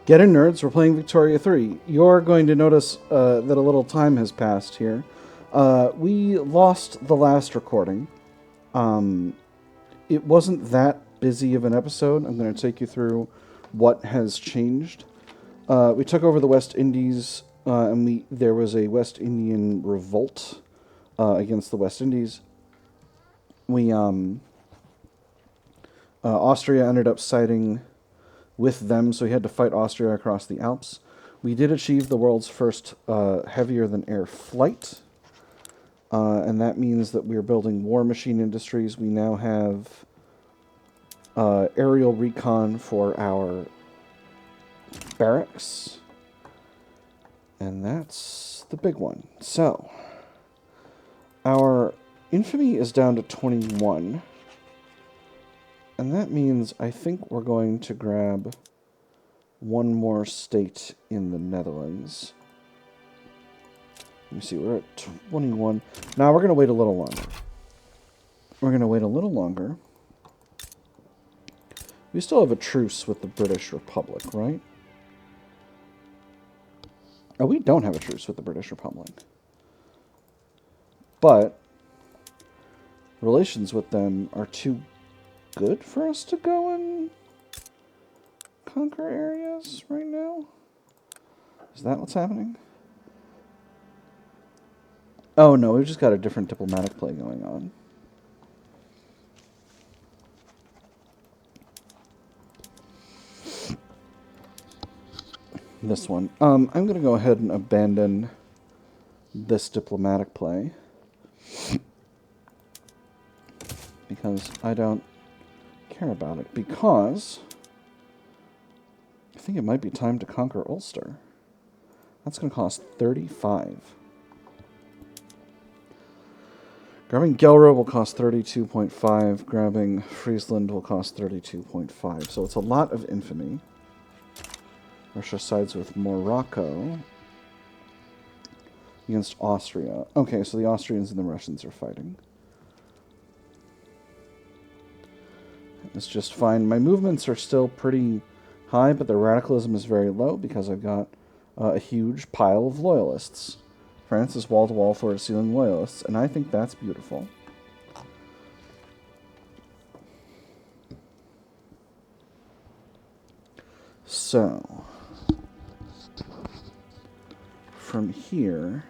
Get in, nerds. We're playing Victoria 3. You're going to notice that a little time has passed here. We lost the last recording. It wasn't that busy of an episode. I'm going to take you through what has changed. We took over the West Indies, and there was a West Indian revolt against the West Indies. Austria ended up siding with them, so we had to fight Austria across the Alps. We did achieve the world's first heavier-than-air flight, and that means that we're building war machine industries. We now have aerial recon for our barracks, and that's the big one. So, our infamy is down to 21. And that means I think we're going to grab one more state in the Netherlands. Let me see, we're at 21. Now we're going to wait a little longer. We're going to wait a little longer. We still have a truce with the British Republic, right? Oh, we don't have a truce with the British Republic. But relations with them are too good for us to go and conquer areas right now? Is that what's happening? Oh no, we've just got a different diplomatic play going on. This one. I'm going to go ahead and abandon this diplomatic play because I don't care about it, because I think it might be time to conquer Ulster. That's going to cost 35. Grabbing Gelre will cost 32.5. Grabbing Friesland will cost 32.5. So it's a lot of infamy. Russia sides with Morocco against Austria. Okay, so the Austrians and the Russians are fighting. It's just fine. My movements are still pretty high, but the radicalism is very low because I've got a huge pile of loyalists. France is wall-to-wall, floor-to-ceiling loyalists, and I think that's beautiful. So, from here,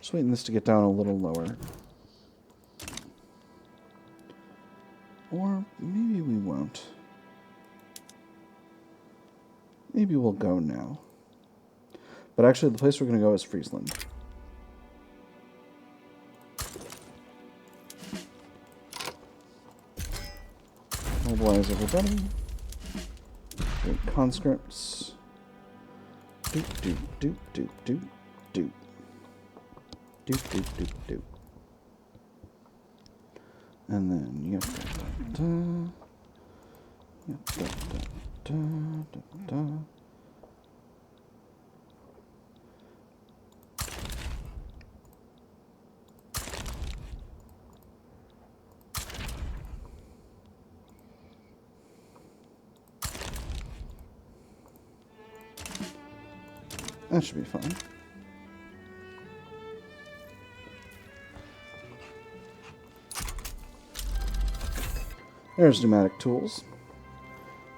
just waiting this to get down a little lower. Or maybe we won't. Maybe we'll go now. But actually, the place we're going to go is Friesland. Mobilize everybody. Great conscripts. Doop, doop, doop, doop, doop, doop. Doop, doop, doop, doop. And then yep, da, yep, da, da, da, da. That should be fine. There's pneumatic tools.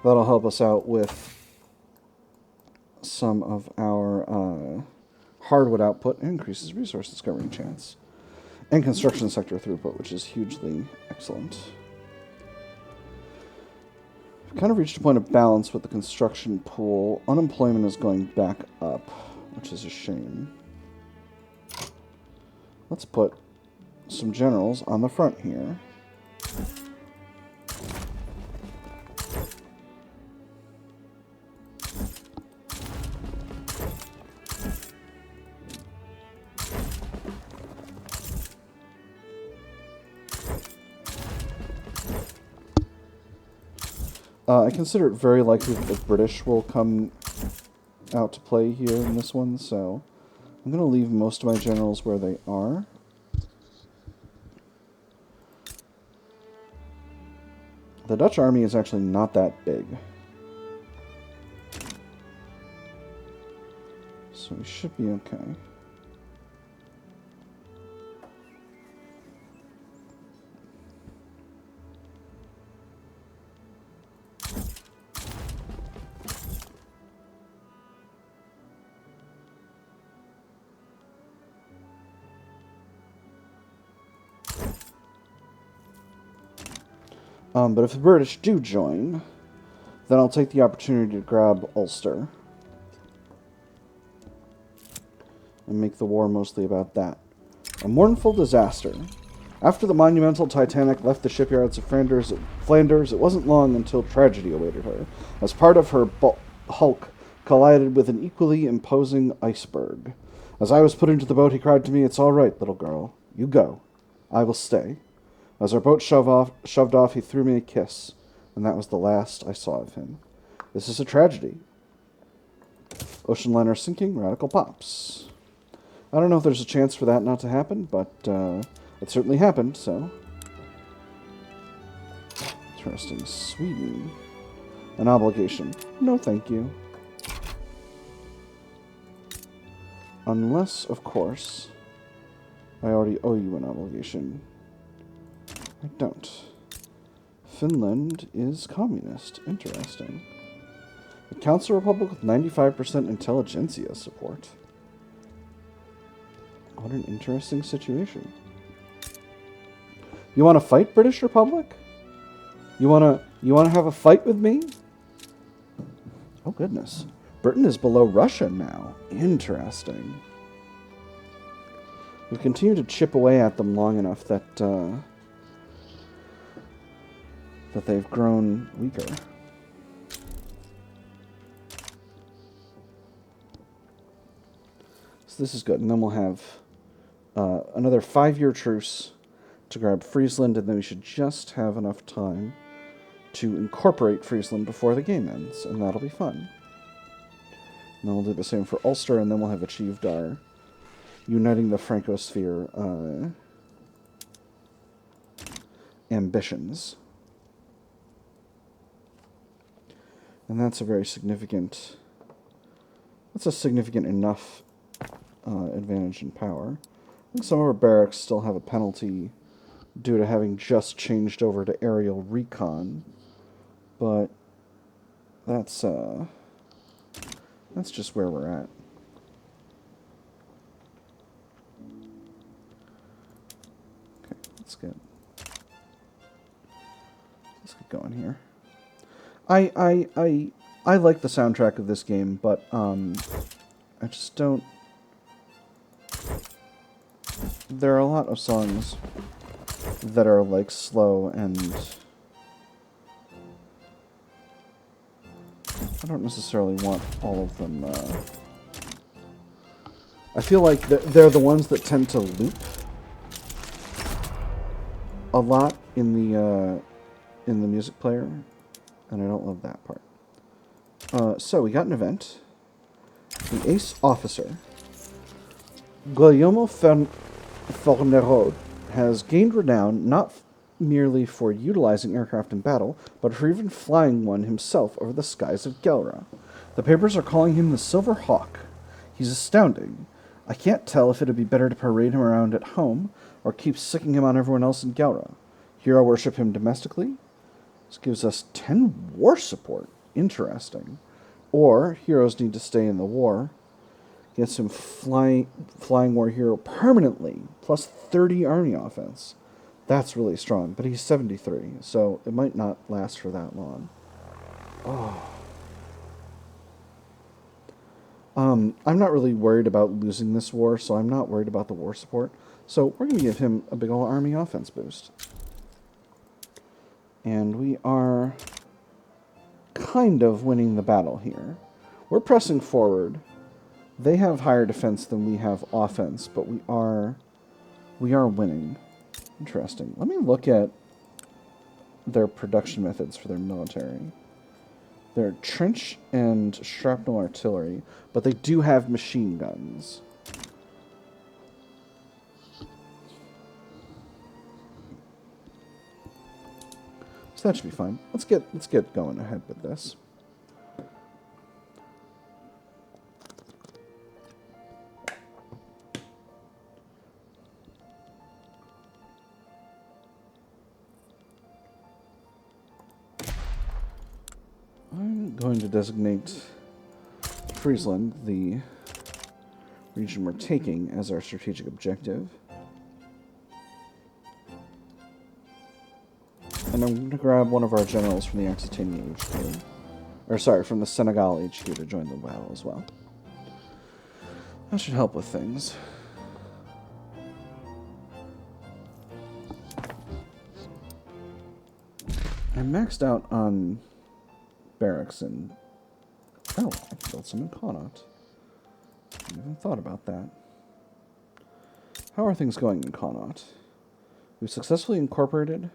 That'll help us out with some of our hardwood output and increases resource discovery chance. And construction sector throughput, which is hugely excellent. We've kind of reached a point of balance with the construction pool. Unemployment is going back up, which is a shame. Let's put some generals on the front here. I consider it very likely that the British will come out to play here in this one, so I'm going to leave most of my generals where they are. The Dutch army is actually not that big. So we should be okay. But if the British do join, then I'll take the opportunity to grab Ulster and make the war mostly about that. A mournful disaster. After the monumental Titanic left the shipyards of Flanders, it wasn't long until tragedy awaited her, as part of her hulk collided with an equally imposing iceberg. As I was put into the boat, he cried to me, "It's all right, little girl. You go. I will stay." As our boat shoved off, he threw me a kiss, and that was the last I saw of him. This is a tragedy. Ocean liner sinking, radical pops. I don't know if there's a chance for that not to happen, but it certainly happened, so. Interesting. Sweden. An obligation. No, thank you. Unless, of course, I already owe you an obligation. I don't. Finland is communist. Interesting. A council republic with 95% intelligentsia support. What an interesting situation. You want to fight, British Republic? You wanna have a fight with me? Oh goodness. Britain is below Russia now. Interesting. We've continued to chip away at them long enough that that they've grown weaker. So this is good. And then we'll have another 5-year truce to grab Friesland, and then we should just have enough time to incorporate Friesland before the game ends, and that'll be fun. And then we'll do the same for Ulster, and then we'll have achieved our uniting the Francosphere ambitions. And that's a very significant... That's a significant enough advantage in power. I think some of our barracks still have a penalty due to having just changed over to aerial recon, but that's just where we're at. Okay, let's get going here. I like the soundtrack of this game, but I just don't. There are a lot of songs that are like slow, and I don't necessarily want all of them. I feel like they're the ones that tend to loop a lot in the music player, and I don't love that part. So we got an event. The ace officer, Guglielmo Fornerod, has gained renown not merely for utilizing aircraft in battle, but for even flying one himself over the skies of Gelra. The papers are calling him the Silver Hawk. He's astounding. I can't tell if it'd be better to parade him around at home, or keep sicking him on everyone else in Gelra. Hero worship him domestically. This gives us 10 war support. Interesting. Or heroes need to stay in the war. Gets him flying war hero permanently, plus 30 army offense. That's really strong, but he's 73, so it might not last for that long. Oh. I'm not really worried about losing this war, so I'm not worried about the war support. So we're going to give him a big ol' army offense boost. And we are kind of winning the battle here. We're pressing forward. They have higher defense than we have offense, but we are winning. Interesting. Let me look at their production methods for their military. They're trench and shrapnel artillery, but they do have machine guns. So that should be fine. Let's get going ahead with this. going to designate Friesland, the region we're taking, as our strategic objective. And I'm going to grab one of our generals from the Occitania HQ. Or sorry, from the Senegal HQ to join the battle as well. That should help with things. I'm maxed out on barracks and... Oh, I can build some in Connaught. I haven't even thought about that. How are things going in Connaught? We've successfully incorporated.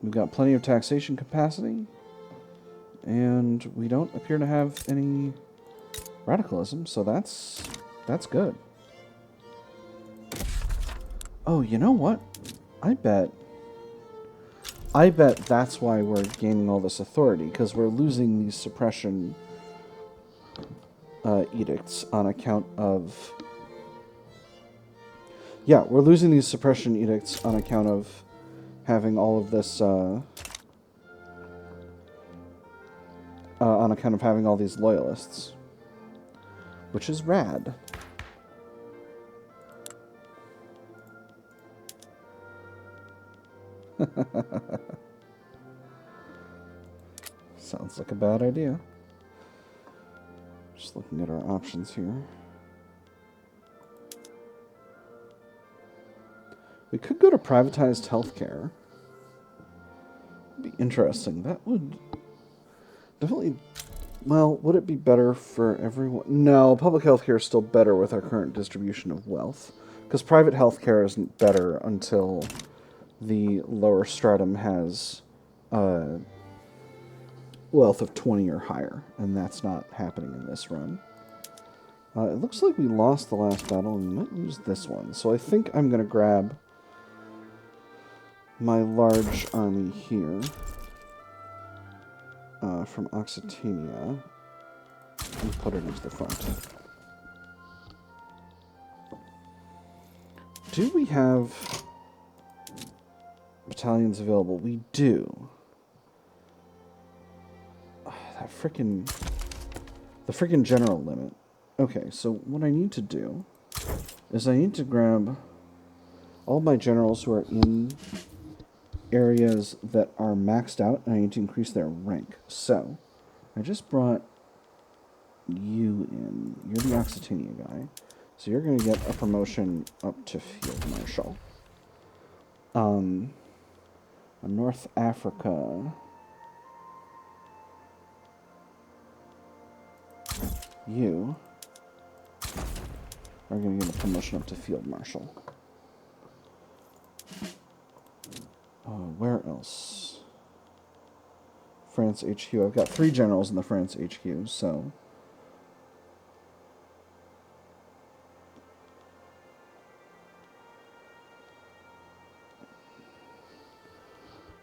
We've got plenty of taxation capacity. And we don't appear to have any radicalism, so that's good. Oh, you know what? I bet that's why we're gaining all this authority, because we're losing these suppression edicts on account of... Yeah, we're losing these suppression edicts on account of having all of this... on account of having all these loyalists. Which is rad. Sounds like a bad idea. Just looking at our options here. We could go to privatized healthcare. It'd be interesting. That would definitely... Well, would it be better for everyone? No, public healthcare is still better with our current distribution of wealth. Because private healthcare isn't better until the lower stratum has wealth of 20 or higher. And that's not happening in this run. It looks like we lost the last battle and we might lose this one. So I think I'm going to grab my large army here. From Occitania and put it into the front. Do we have battalions available? We do. The frickin' general limit. Okay, so what I need to do is I need to grab all my generals who are in areas that are maxed out, and I need to increase their rank. So, I just brought you in. You're the Occitania guy. So you're going to get a promotion up to Field Marshal. North Africa. You are going to get a promotion up to Field Marshal. Where else? France HQ. I've got 3 generals in the France HQ, so...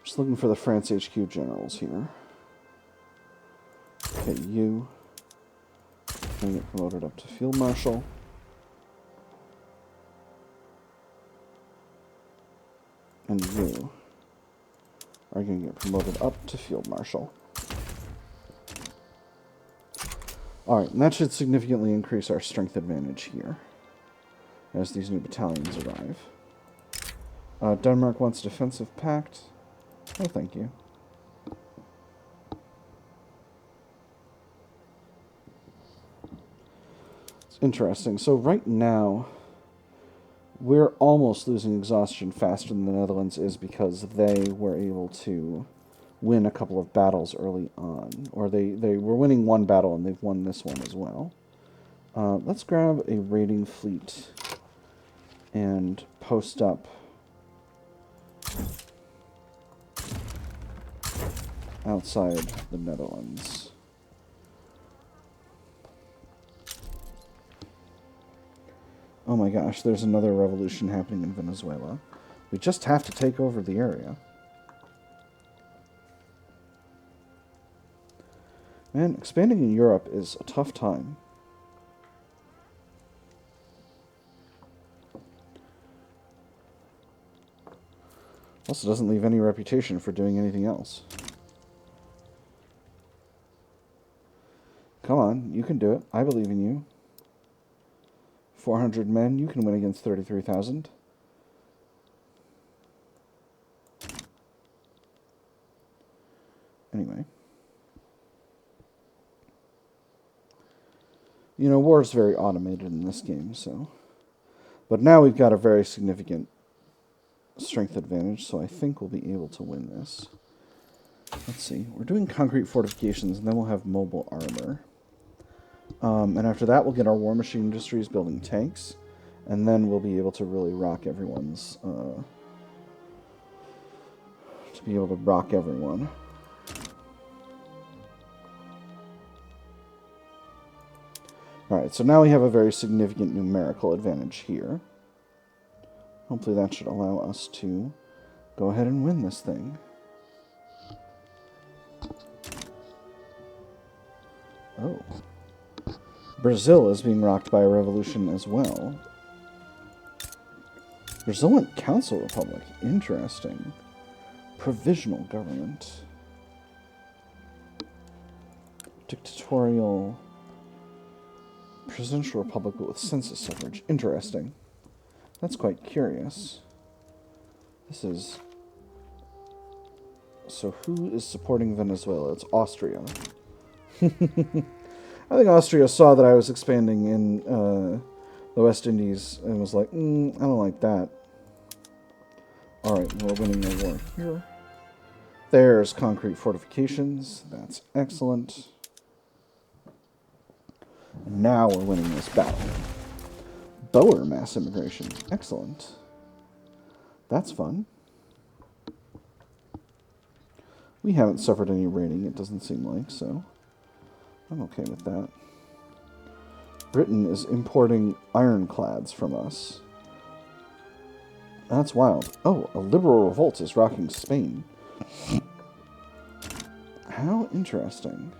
Just looking for the France HQ generals here. Okay, you. Going to get promoted up to Field Marshal. And you are going to get promoted up to Field Marshal. Alright, and that should significantly increase our strength advantage here as these new battalions arrive. Denmark wants defensive pact. Oh, thank you. It's interesting. So right now, we're almost losing exhaustion faster than the Netherlands is because they were able to win a couple of battles early on. Or they were winning one battle and they've won this one as well. Let's grab a raiding fleet and post up outside the Netherlands. Oh my gosh, there's another revolution happening in Venezuela. We just have to take over the area. Man, expanding in Europe is a tough time. Also doesn't leave any reputation for doing anything else. Come on, you can do it. I believe in you. 400 men, you can win against 33,000. Anyway. You know, war is very automated in this game, so... But now we've got a very significant strength advantage, so I think we'll be able to win this. Let's see. We're doing concrete fortifications, and then we'll have mobile armor. And after that, we'll get our war machine industries building tanks, and then we'll be able to really rock everyone's... to be able to rock everyone. Alright, so now we have a very significant numerical advantage here. Hopefully that should allow us to go ahead and win this thing. Oh. Brazil is being rocked by a revolution as well. Brazilian Council Republic. Interesting. Provisional government. Dictatorial... Presidential Republic with census suffrage. Interesting. That's quite curious. This is... So who is supporting Venezuela? It's Austria. I think Austria saw that I was expanding in the West Indies and was like, I don't like that. Alright, we're winning the war here. There's concrete fortifications. That's excellent. Now we're winning this battle. Boer mass immigration. Excellent. That's fun. We haven't suffered any raiding, it doesn't seem like, so I'm okay with that. Britain is importing ironclads from us. That's wild. Oh, a liberal revolt is rocking Spain. How interesting.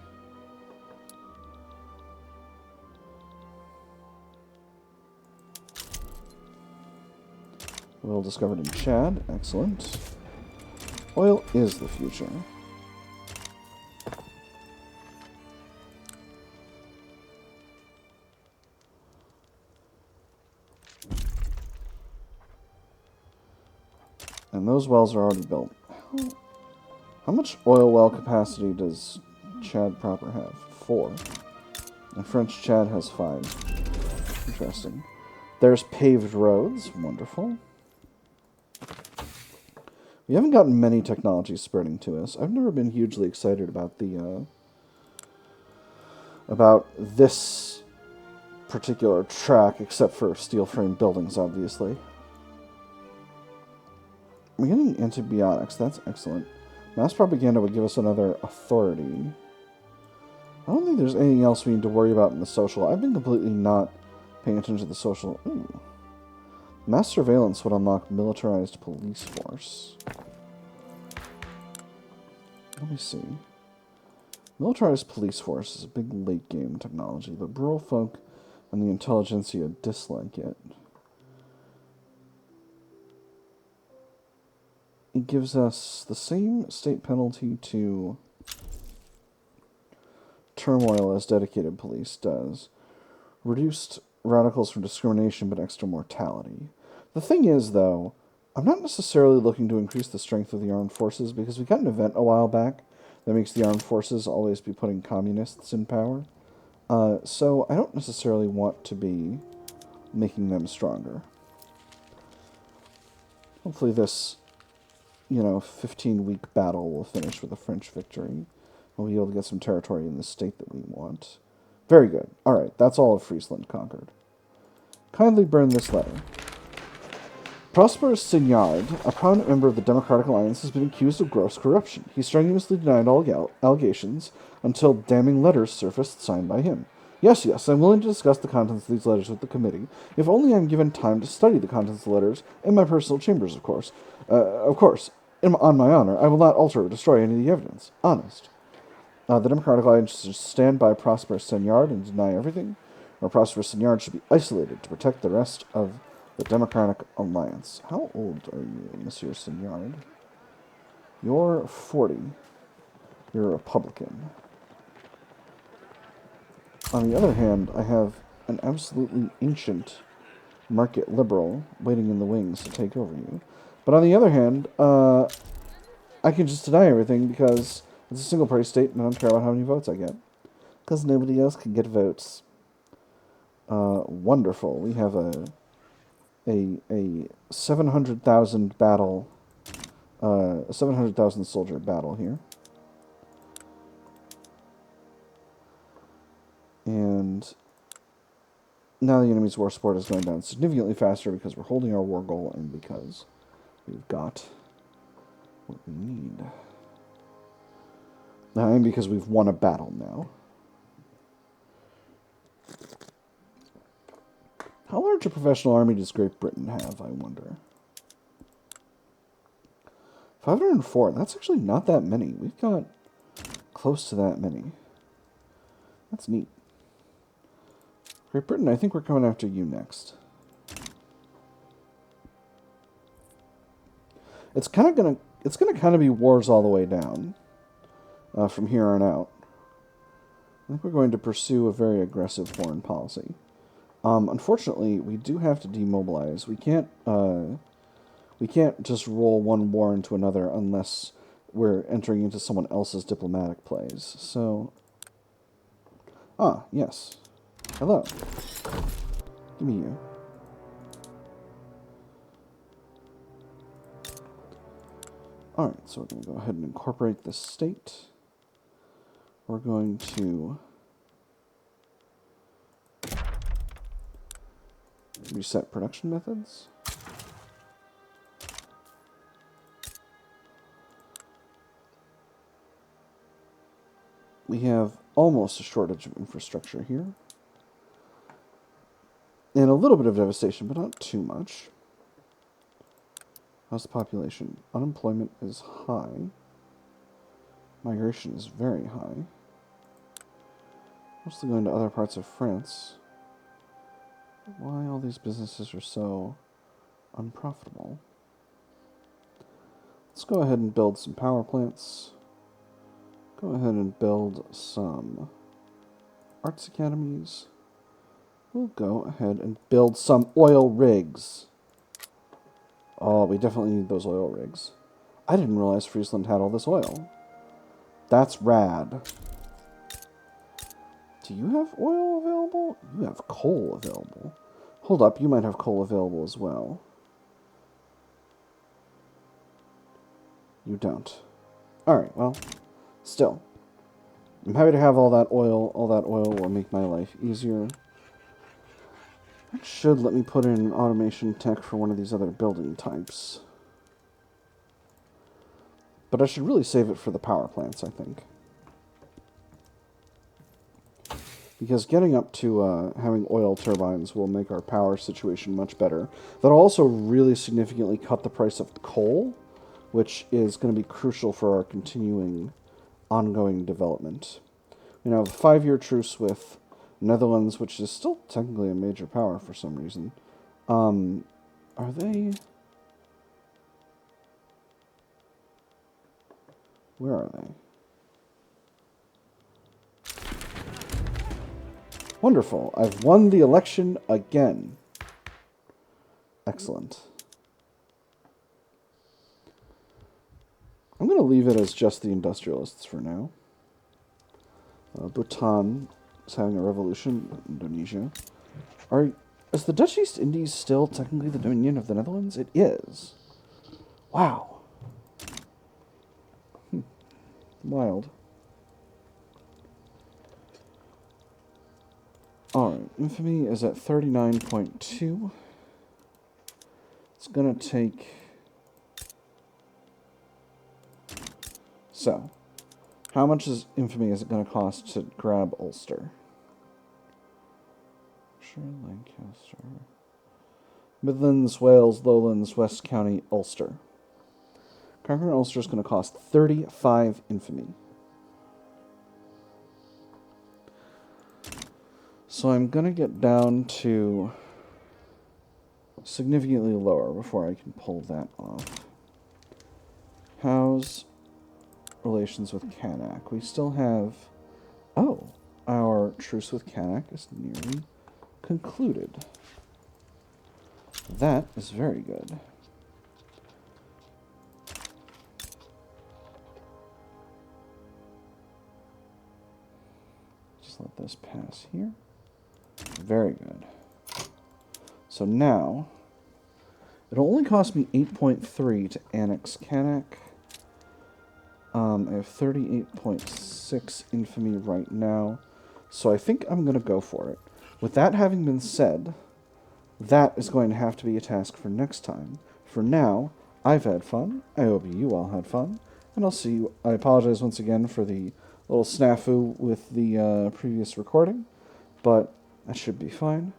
Oil discovered in Chad. Excellent. Oil is the future. And those wells are already built. How much oil well capacity does Chad proper have? 4. And French Chad has 5. Interesting. There's paved roads. Wonderful. We haven't gotten many technologies spreading to us. I've never been hugely excited about the about this particular track, except for steel frame buildings, obviously. We're getting antibiotics. That's excellent. Mass propaganda would give us another authority. I don't think there's anything else we need to worry about in the social. I've been completely not paying attention to the social. Ooh. Mass surveillance would unlock militarized police force. Let me see. Militarized police force is a big late game technology, but rural folk and the intelligentsia dislike it. It gives us the same state penalty to turmoil as dedicated police does. Reduced radicals from discrimination, but extra mortality. The thing is, though, I'm not necessarily looking to increase the strength of the armed forces, because we got an event a while back that makes the armed forces always be putting communists in power. So I don't necessarily want to be making them stronger. Hopefully this, 15-week battle will finish with a French victory. We'll be able to get some territory in the state that we want. Very good. Alright, that's all of Friesland conquered. Kindly burn this letter. Prosper Signard, a prominent member of the Democratic Alliance, has been accused of gross corruption. He strenuously denied all allegations until damning letters surfaced signed by him. Yes, I'm willing to discuss the contents of these letters with the committee, if only I'm given time to study the contents of the letters in my personal chambers, of course. On my honor, I will not alter or destroy any of the evidence. Honest. The Democratic Alliance should stand by Prosper Signard and deny everything, or Prosper Signard should be isolated to protect the rest of the Democratic Alliance. How old are you, Monsieur Signard? You're 40. You're a Republican. On the other hand, I have an absolutely ancient market liberal waiting in the wings to take over you. But on the other hand, I can just deny everything because it's a single-party state and I don't care about how many votes I get. Because nobody else can get votes. Wonderful. We have a 700,000 battle, a 700,000 soldier battle here. And now the enemy's war support is going down significantly faster because we're holding our war goal and because we've got what we need. And because we've won a battle now. How large a professional army does Great Britain have, I wonder? 504. That's actually not that many. We've got close to that many. That's neat. Great Britain, I think we're coming after you next. It's gonna kind of be wars all the way down from here on out. I think we're going to pursue a very aggressive foreign policy. Unfortunately, we do have to demobilize. We can't just roll one war into another unless we're entering into someone else's diplomatic plays. So, yes. Hello. Give me you. Alright, so we're going to go ahead and incorporate this state. We're going to reset production methods. We have almost a shortage of infrastructure here. And a little bit of devastation, but not too much. How's the population? Unemployment is high. Migration is very high. Mostly going to other parts of France. Why all these businesses are so unprofitable? Let's go ahead and build some power plants. Go ahead and build some arts academies. We'll go ahead and build some oil rigs. Oh, we definitely need those oil rigs. I didn't realize Friesland had all this oil. That's rad. Do you have oil available? You have coal available. Hold up, you might have coal available as well. You don't. Alright, well, still. I'm happy to have all that oil. All that oil will make my life easier. That should let me put in automation tech for one of these other building types. But I should really save it for the power plants, I think. Because getting up to having oil turbines will make our power situation much better. That'll also really significantly cut the price of coal, which is going to be crucial for our continuing, ongoing development. We now have a 5-year truce with Netherlands, which is still technically a major power for some reason. Are they... Where are they? Wonderful. I've won the election again. Excellent. I'm going to leave it as just the industrialists for now. Bhutan is having a revolution. Indonesia. Is the Dutch East Indies still technically the dominion of the Netherlands? It is. Wow. Wild. Alright, infamy is at 39.2. It's gonna take... So, how much is infamy is it gonna cost to grab Ulster? Sure, Lancaster. Midlands, Wales, Lowlands, West County, Ulster. Conquering Ulster is gonna cost 35 infamy. So I'm going to get down to significantly lower before I can pull that off. How's relations with Kanak? We still have... Oh, our truce with Canac is nearly concluded. That is very good. Just let this pass here. Very good. So now, it'll only cost me 8.3 to annex Canac. I have 38.6 infamy right now, so I think I'm going to go for it. With that having been said, that is going to have to be a task for next time. For now, I've had fun. I hope you all had fun. And I'll see you. I apologize once again for the little snafu with the previous recording, but that should be fine.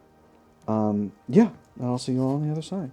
Yeah, and I'll see you all on the other side.